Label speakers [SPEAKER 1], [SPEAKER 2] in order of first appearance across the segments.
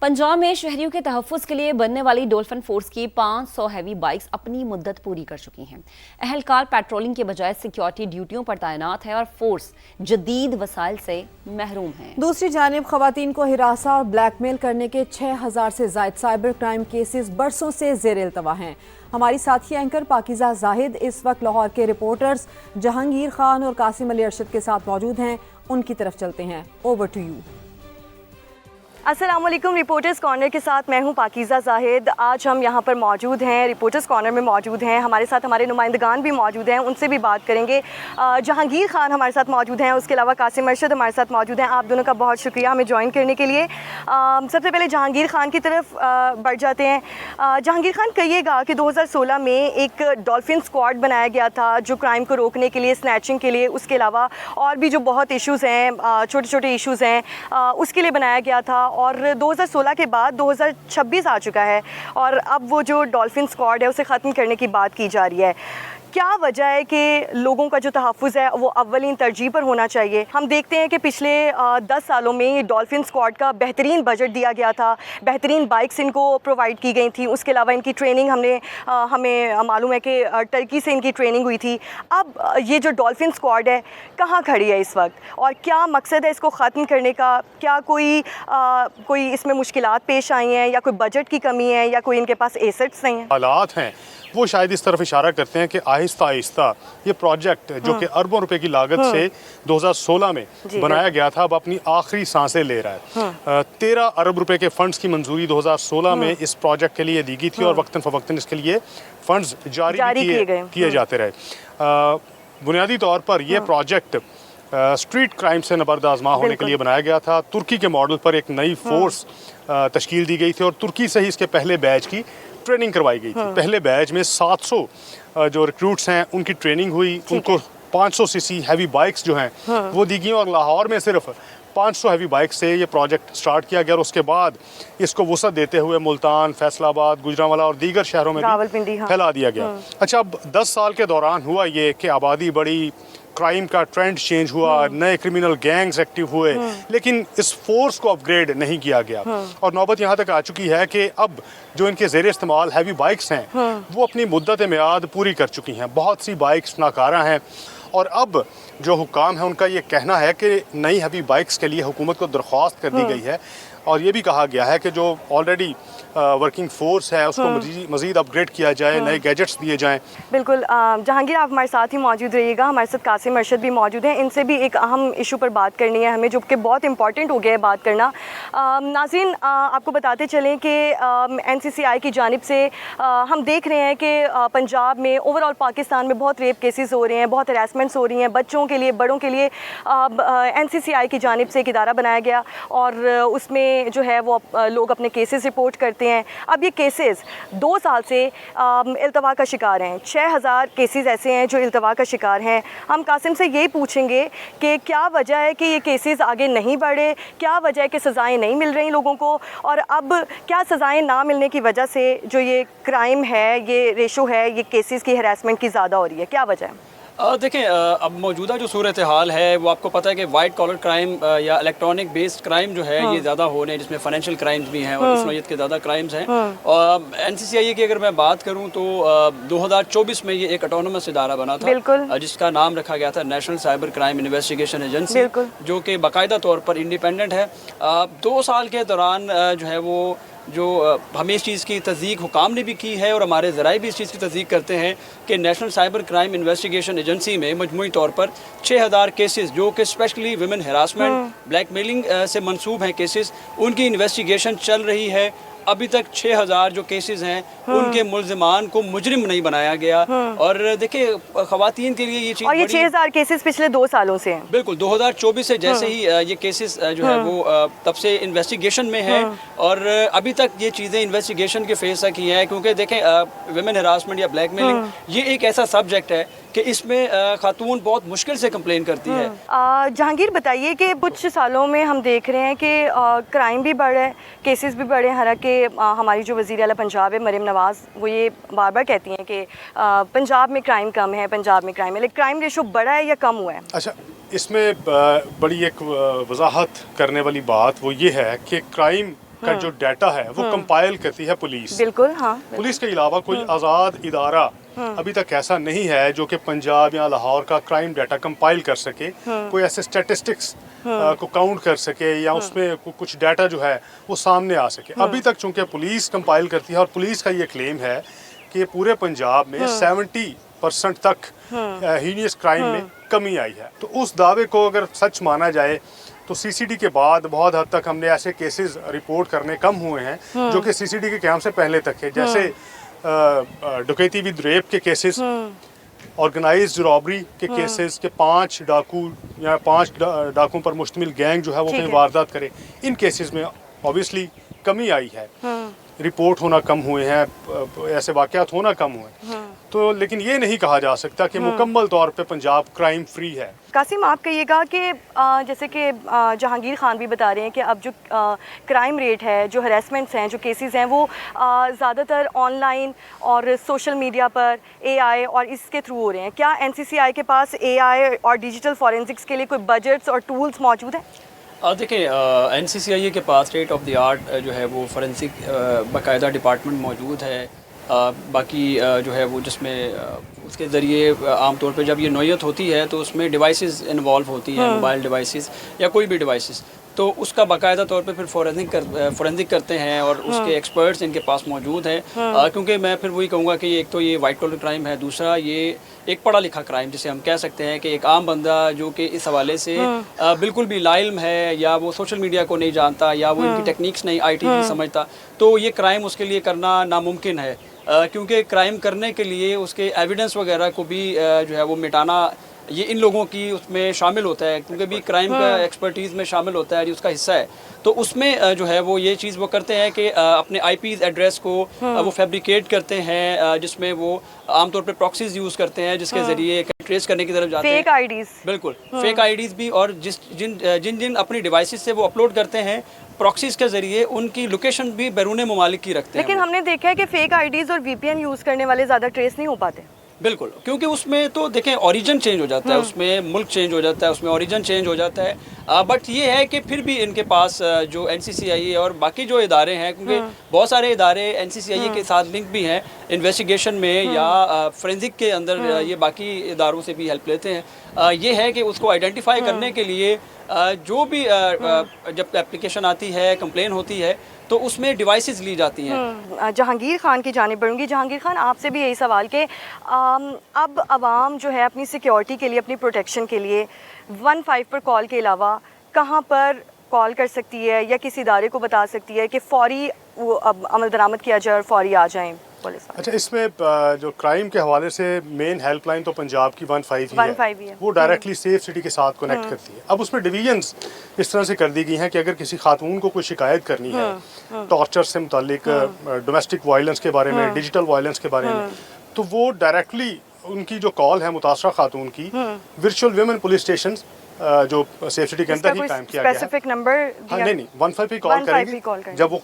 [SPEAKER 1] पंजाब में शहरियों के तहफ़्फ़ुज़ के लिए बनने वाली डॉल्फिन फोर्स की 500 हैवी बाइक्स अपनी मुद्दत पूरी कर चुकी हैं। अहलकार पेट्रोलिंग के बजाय सिक्योरिटी ड्यूटियों पर तैनात है और फोर्स जदीद वसाइल से महरूम है।
[SPEAKER 2] दूसरी जानिब खवातीन को हिरासा और ब्लैकमेल करने के 6000 से ज़ायद साइबर क्राइम केसेस बरसों से ज़ेर इल्तवा हैं। हमारी साथी एंकर पाकिज़ा जाहिद इस वक्त लाहौर के रिपोर्टर्स जहांगीर खान और कासिम अली अरशद के साथ मौजूद हैं। उनकी तरफ चलते हैं। Over to you.
[SPEAKER 3] अस्सलाम वालेकुम। रिपोर्टर्स कॉर्नर के साथ मैं हूं पाकिज़ा जाहिद। आज हम यहां पर मौजूद हैं, रिपोर्टर्स कॉर्नर में मौजूद हैं। हमारे साथ हमारे नुमाइंदगान भी मौजूद हैं, उनसे भी बात करेंगे। जहांगीर खान हमारे साथ मौजूद हैं, उसके अलावा कासिम अरशद हमारे साथ मौजूद हैं। आप दोनों का बहुत शुक्रिया हमें ज्वाइन करने के लिए। सबसे पहले जहांगीर खान की तरफ बढ़ जाते हैं। जहांगीर खान, कहिएगा कि 2016 में एक डॉल्फिन स्क्वाड बनाया गया था जो क्राइम को रोकने के लिए, स्नैचिंग के लिए, उसके अलावा और भी जो बहुत इशूज़ हैं, छोटे छोटे इशूज़ हैं, उसके लिए बनाया गया था। और 2016 के बाद 2026 आ चुका है और अब वो जो डॉल्फिन स्क्वाड है उसे ख़त्म करने की बात की जा रही है। क्या वजह है कि लोगों का जो तहफ़्फ़ुज़ है वो अव्वलीन तरजीह पर होना चाहिए? हम देखते हैं कि पिछले 10 सालों में ये डॉल्फिन स्क्वाड का बेहतरीन बजट दिया गया था, बेहतरीन बाइक्स इनको प्रोवाइड की गई थी, उसके अलावा इनकी ट्रेनिंग हमें मालूम है कि टर्की से इनकी ट्रेनिंग हुई थी। अब ये जो डॉल्फिन स्क्वाड है कहाँ खड़ी है इस वक्त और क्या मकसद है इसको ख़त्म करने का? क्या कोई इसमें मुश्किलात पेश आई हैं या कोई बजट की कमी है या कोई इनके पास एसेट्स नहीं हैं?
[SPEAKER 4] हालात हैं वो शायद इस तरफ इशारा करते हैं कि आहिस्ता आहिस्ता ये प्रोजेक्ट जो कि अरबों रुपए की लागत से 2016 में बनाया गया था अब अपनी आखिरी सांसें ले रहा है। 13 अरब रुपए के फंड्स की मंजूरी 2016 में इस प्रोजेक्ट के लिए दी गई थी और वक्तन फवक्तन इसके लिए फंड्स जारी किए जाते रहे। बुनियादी तौर पर यह प्रोजेक्ट स्ट्रीट क्राइम से नबर्द आजमा होने के लिए बनाया गया था। तुर्की के मॉडल पर एक नई फोर्स तश्कील दी गई थी और तुर्की से ही इसके पहले बैच की ट्रेनिंग करवाई गई थी। पहले बैच में 700 जो रिक्रूट्स हैं उनकी ट्रेनिंग हुई, उनको 500 सीसी हैवी बाइक्स जो हैं वो दी गई और लाहौर में सिर्फ 500 हैवी बाइक से ये प्रोजेक्ट स्टार्ट किया गया और उसके बाद इसको वसअत देते हुए मुल्तान, फैसलाबाद, गुजरांवाला और दीगर शहरों में भी फैला दिया गया। अच्छा, अब 10 साल के दौरान हुआ ये कि आबादी बढ़ी, क्राइम का ट्रेंड चेंज हुआ, नए क्रिमिनल गैंग्स एक्टिव हुए, लेकिन इस फोर्स को अपग्रेड नहीं किया गया और नौबत यहाँ तक आ चुकी है कि अब जो इनके ज़ेर इस्तेमाल हैवी बाइक्स हैं वो अपनी मुद्दत मियाद पूरी कर चुकी हैं। बहुत सी बाइक्स नाकारा हैं और अब जो हुक्काम है उनका ये कहना है कि नई हैवी बाइक्स के लिए हुकूमत को दरख्वास्त कर दी गई है और ये भी कहा गया है कि जो ऑलरेडी वर्किंग फोर्स है उसको मज़ीद अपग्रेड किया जाए, नए गैजेट्स दिए जाएं।
[SPEAKER 3] बिल्कुल। जहांगीर, आप हमारे साथ ही मौजूद रहिएगा। हमारे साथ कासिम अरशद भी मौजूद हैं, इनसे भी एक अहम इशू पर बात करनी है हमें जो कि बहुत इंपॉर्टेंट हो गया है बात करना। नाज़रीन, आपको बताते चलें कि NCCI की जानिब से हम देख रहे हैं कि पंजाब में, ओवरऑल पाकिस्तान में बहुत रेप केसेस हो रहे हैं, बहुत हरासमेंट्स हो रही हैं बच्चों के लिए, बड़ों के लिए। NCCI की जानिब से एक इदारा बनाया गया और उसमें जो है वो लोग अपने केसेस रिपोर्ट करते हैं। अब ये केसेस 2 साल से इल्तवा का शिकार हैं। 6000 केसेस ऐसे हैं जो इल्तवा का शिकार हैं। हम कासिम से यही पूछेंगे कि क्या वजह है कि ये केसेस आगे नहीं बढ़े, क्या वजह है कि सज़ाएं नहीं मिल रही लोगों को और अब क्या सज़ाएं ना मिलने की वजह से जो ये क्राइम है, ये रेशो है, ये केसेस की हरासमेंट की ज़्यादा हो रही है? क्या वजह है?
[SPEAKER 5] देखें, अब मौजूदा जो सूरत हाल है वो आपको पता है कि वाइट कॉलर क्राइम या इलेक्ट्रॉनिक बेस्ड क्राइम जो है ये ज़्यादा हो रहे हैं, जिसमें फाइनेंशियल क्राइम्स भी हैं और इस नौयत के ज़्यादा क्राइम्स हैं। और NCCI की अगर मैं बात करूं तो 2024 में ये एक ऑटोनमस इदारा बना था जिसका नाम रखा गया था national cyber crime investigation agency, जो कि बाकायदा तौर पर इंडिपेंडेंट है। 2 साल के दौरान जो है वो हमें इस चीज़ की तस्दीक हुकाम ने भी की है और हमारे ज़राए भी इस चीज़ की तस्दीक करते हैं कि national cyber crime investigation agency में मजमूई तौर पर 6000 केसेस जो कि स्पेशली विमेन हरासमेंट, ब्लैकमेलिंग से मंसूब हैं केसेस, उनकी इन्वेस्टिगेशन चल रही है। अभी तक 6000 जो केसेस हैं उनके मुल्ज़िमान को मुजरिम नहीं बनाया गया। और देखिए, ख़वातीन के लिए ये चीज़, और
[SPEAKER 3] ये 6000 केसेस पिछले 2 सालों से हैं।
[SPEAKER 5] बिल्कुल, 2024 से जैसे ही ये केसेस जो है वो तब से इन्वेस्टिगेशन में है और अभी तक ये चीज़ें इन्वेस्टिगेशन के फेस तक ही हैं। क्योंकि देखें, विमेन हरासमेंट या ब्लैकमेलिंग ये एक ऐसा सब्जेक्ट है कि इसमें खातून बहुत मुश्किल से कंप्लेन करती है।
[SPEAKER 3] जहांगीर, बताइए कि कुछ सालों में हम देख रहे हैं कि क्राइम भी बढ़े, केसेस भी बढ़े। हालांकि हमारी जो वज़ीर आला पंजाब है मरीम नवाज़, वो ये बार बार कहती हैं कि पंजाब में क्राइम कम है, पंजाब में क्राइम है, लेकिन क्राइम रेशो बढ़ा है या कम हुआ है?
[SPEAKER 4] अच्छा, इसमें बड़ी एक वजाहत करने वाली बात वो ये है कि क्राइम का जो डाटा है वो कंपाइल करती है पुलिस।
[SPEAKER 3] बिल्कुल, हाँ।
[SPEAKER 4] पुलिस के अलावा कोई आज़ाद इदारा अभी तक ऐसा नहीं है जो कि पंजाब या लाहौर का क्राइम डाटा कंपाइल कर सके, कोई ऐसे स्टैटिस्टिक्स को काउंट कर सके या उसमें कुछ डाटा जो है वो सामने आ सके। अभी तक चूंकि पुलिस कंपाइल करती है और पुलिस का ये क्लेम है कि पूरे पंजाब में 70% तक हीनियस क्राइम में कमी आई है। तो उस दावे को अगर सच माना जाए तो सीसीडी के बाद बहुत हद तक हमने ऐसे केसेस रिपोर्ट करने कम हुए हैं जो कि सीसीडी के क़याम से पहले तक है, जैसे डकैती विद रेप के केसेस, ऑर्गेनाइज्ड रॉबरी के केसेस के 5 डाकू या 5 डाकुओं पर मुश्तमिल गैंग जो है वो कहीं वारदात करे, इन केसेस में ऑब्वियसली कमी आई है। रिपोर्ट होना कम हुए हैं, ऐसे वाक़यात होना कम हुए। तो लेकिन ये नहीं कहा जा सकता कि मुकम्मल तौर पे पंजाब क्राइम फ्री है।
[SPEAKER 3] कासिम, आप कहिएगा कि जैसे कि जहांगीर खान भी बता रहे हैं कि अब जो क्राइम रेट है, जो हरेसमेंट्स हैं, जो केसेस हैं, वो ज़्यादातर ऑनलाइन और सोशल मीडिया पर एआई और इसके थ्रू हो रहे हैं। क्या एनसीसीआई के पास एआई और डिजिटल फॉरेंसिक्स के लिए कोई बजट्स और टूल्स मौजूद हैं?
[SPEAKER 5] देखिए, एनसीसीआई के पास स्टेट ऑफ द आर्ट जो है वो फोरेंसिक बाकायदा डिपार्टमेंट मौजूद है। बाकी जो है वो जिसमें उसके ज़रिए आम तौर पे जब ये नौयत होती है तो उसमें डिवाइसेस इन्वॉल्व होती हैं, मोबाइल डिवाइसेस या कोई भी डिवाइसेस, तो उसका बाकायदा तौर पे फिर फोरेंसिक करते हैं और उसके एक्सपर्ट्स इनके पास मौजूद हैं। क्योंकि मैं फिर वही कहूँगा कि एक तो ये वाइट कॉलर क्राइम है, दूसरा ये एक पढ़ा लिखा क्राइम जिसे हम कह सकते हैं कि एक आम बंदा जो कि इस हवाले से बिल्कुल भी लाइल्म है या वो सोशल मीडिया को नहीं जानता या वो इनकी टेक्निक्स नहीं, आईटी नहीं समझता, तो ये क्राइम उसके लिए करना नामुमकिन है। क्योंकि क्राइम करने के लिए उसके एविडेंस वगैरह को भी जो है वो मिटाना ये इन लोगों की उसमें शामिल होता है, क्योंकि भी क्राइम का एक्सपर्टीज़ में शामिल होता है, जो उसका हिस्सा है। तो उसमें जो है वो ये चीज़ वो करते हैं कि अपने आईपीज़ एड्रेस को वो फैब्रिकेट करते हैं, जिसमें वो आमतौर पे प्रॉक्सीज यूज़ करते हैं जिसके ज़रिए ट्रेस करने की तरफ जाते हैं।
[SPEAKER 3] फेक आईडीज़,
[SPEAKER 5] बिल्कुल फेक आईडीज़ भी, और जिन अपनी डिवाइसेस से वो अपलोड करते हैं प्रॉक्सीज के ज़रिए उनकी लोकेशन भी बैरून ममालिक की रखते हैं।
[SPEAKER 3] लेकिन हमने देखा है कि फेक आईडीज़ और वीपीएन यूज़ करने वाले ज़्यादा ट्रेस नहीं हो पाते।
[SPEAKER 5] बिल्कुल, क्योंकि उसमें तो देखें ओरिजिन चेंज हो जाता है, उसमें मुल्क चेंज हो जाता है, उसमें ओरिजिन चेंज हो जाता है। बट ये है कि फिर भी इनके पास जो एनसीसीआई और बाकी जो इदारे हैं, क्योंकि बहुत सारे इदारे एनसीसीआई के साथ लिंक भी हैं इन्वेस्टिगेशन में या फोरेंसिक के अंदर, ये बाकी इदारों से भी हेल्प लेते हैं। ये है कि उसको आइडेंटिफाई करने के लिए जो भी जब एप्लीकेशन आती है, कंप्लेन होती है, तो उसमें डिवाइसेस ली जाती हैं।
[SPEAKER 3] जहांगीर खान की जानिब बढ़ूंगी। जहांगीर खान, आपसे भी यही सवाल कि अब आवाम जो है अपनी सिक्योरिटी के लिए, अपनी प्रोटेक्शन के लिए 15 पर कॉल के अलावा कहाँ पर कॉल कर सकती है या किस इदारे को बता सकती है कि फौरी वो अब अमल दरामद किया जाए और फौरी आ जाएं पुलिस? अच्छा,
[SPEAKER 4] इसमें जो क्राइम के हवाले से मेन हेल्पलाइन तो पंजाब की 15 ही है। वो डायरेक्टली सेफ सिटी के साथ कनेक्ट करती है। अब उसमें डिवीजन्स इस तरह से कर दी गई हैं कि अगर किसी खातून को कोई शिकायत करनी है टॉर्चर से मुतालिक, डोमेस्टिक वायलेंस के बारे में, डिजिटल वायलेंस के बारे में, तो वो डायरेक्टली उनकी जो कॉल है मुतासरा खातून की वर्चुअल वुमेन पुलिस स्टेशन जो सेफ सिटी के अंदर ही कायम किया गया है।
[SPEAKER 3] Specific number?
[SPEAKER 4] हाँ, नहीं 15 पे कॉल करेंगे। जब वो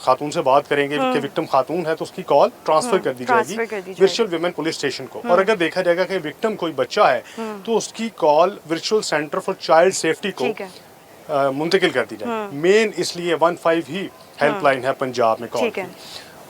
[SPEAKER 4] खातून से बात करेंगे कि विक्टिम खातून है तो उसकी कॉल ट्रांसफर कर दी जाएगी वर्चुअल वुमेन पुलिस स्टेशन को। और अगर देखा जाएगा कि विक्टिम कोई बच्चा है तो उसकी call virtual centre for child safety को मुंतकिल कर दी जाए। मेन इसलिए 15 ही हेल्पलाइन है पंजाब में कॉल की।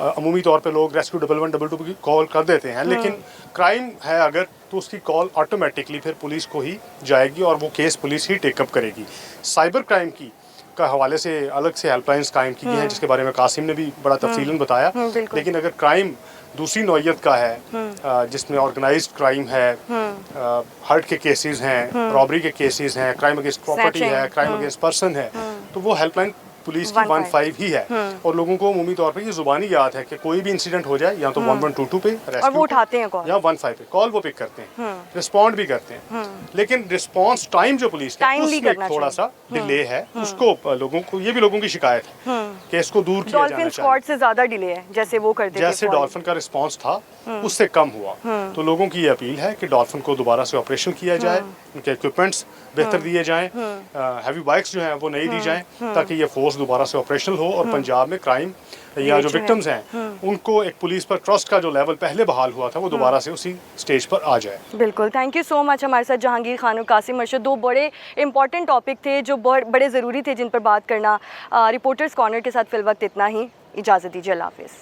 [SPEAKER 4] अमूमी तौर पे लोग रेस्क्यू 1112 की कॉल कर देते हैं, लेकिन क्राइम है अगर तो उसकी कॉल ऑटोमेटिकली फिर पुलिस को ही जाएगी और वो केस पुलिस ही टेकअप करेगी। साइबर क्राइम की का हवाले से अलग से हेल्पलाइंस कायम की गई हैं जिसके बारे में कासिम ने भी बड़ा तफसीलन बताया। लेकिन अगर क्राइम दूसरी नौइयत का है जिसमें ऑर्गेनाइज्ड क्राइम है, हर्ट के केसेस हैं, रॉबरी के केसेस हैं, क्राइम अगेंस्ट प्रॉपर्टी है, क्राइम अगेंस्ट पर्सन है, तो वो हेल्पलाइन पुलिस की 15 ही है। और लोगों को अमूमी तौर पे ये जुबानी याद है कि कोई भी इंसिडेंट हो जाए या तो 1122 पे
[SPEAKER 3] और वो उठाते हैं कॉल,
[SPEAKER 4] या 15 पे कॉल वो पिक करते हैं, रिस्पॉन्ड भी करते हैं। लेकिन रिस्पॉन्स टाइम जो पुलिस का उसमें थोड़ा सा डिले है, उसको लोगों को, ये भी लोगों की शिकायत है कि इसको दूर किया जाना चाहिए।
[SPEAKER 3] डॉल्फिन स्क्वाड से ज्यादा डिले है जैसे वो करते थे,
[SPEAKER 4] जैसे डॉल्फिन का रिस्पॉन्स था उससे कम हुआ। तो लोगों की ये अपील है कि डॉल्फिन को दोबारा से ऑपरेशन किया जाए, उनके इक्विपमेंट्स बेहतर दिए जाएं, हैवी बाइक्स जो हैं वो नहीं दी जाएं ताकि ये फोर्स फोर्स दोबारा से ऑपरेशनल हो और पंजाब में क्राइम या जो विक्टिम्स हैं उनको एक पुलिस पर ट्रस्ट का जो लेवल पहले बहाल हुआ था वो दोबारा से उसी स्टेज पर आ जाए।
[SPEAKER 3] बिल्कुल, थैंक यू सो मच। हमारे साथ जहांगीर खान और कासिम अरशद, दो बड़े इंपॉर्टेंट टॉपिक थे जो बड़े ज़रूरी थे जिन पर बात करना। रिपोर्टर्स कॉर्नर के साथ फिल वक्त इतना ही। इजाज़त दीजिए, अल्लाह हाफ़िज़।